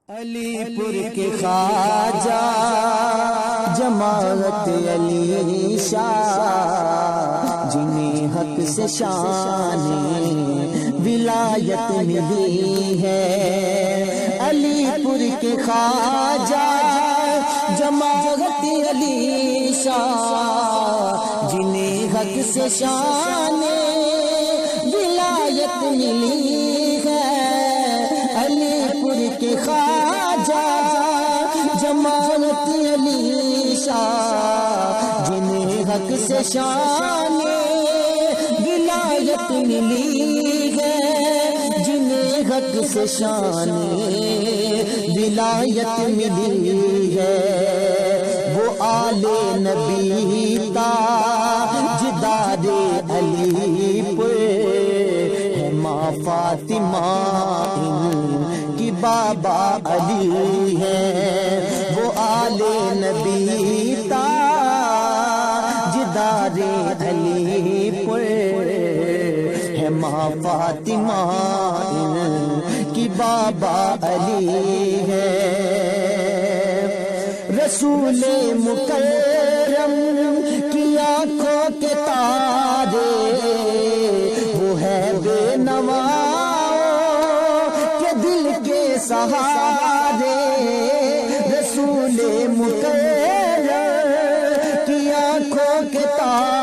علی پور کے خواجہ جماعت علی شاہ، جنہیں حق سے شان ولایت ملی ہے۔ علی پور کے خواجہ جماعت علی شاہ، جنہیں حق سے شان ولایت ملی ہے۔ علی پور کے خواجہ جماعت علی شاہ، جنہیں حق سے شان ولایت ملی ہے، جنہیں حق سے شان ولایت ملی ہے۔ وہ آل نبی تاجدار علی پور ہے، ماں فاطمہ کی بابا علی ہے۔ وہ آل نبی تاجدار علی پور ہے، ماں فاطمہ کی بابا علی ہے۔ رسول مکرم کی آنکھوں کے تارے، وہ ہے بے نوا کے دل کے سہارے۔ رسول مکرم کی آنکھوں کے تارے،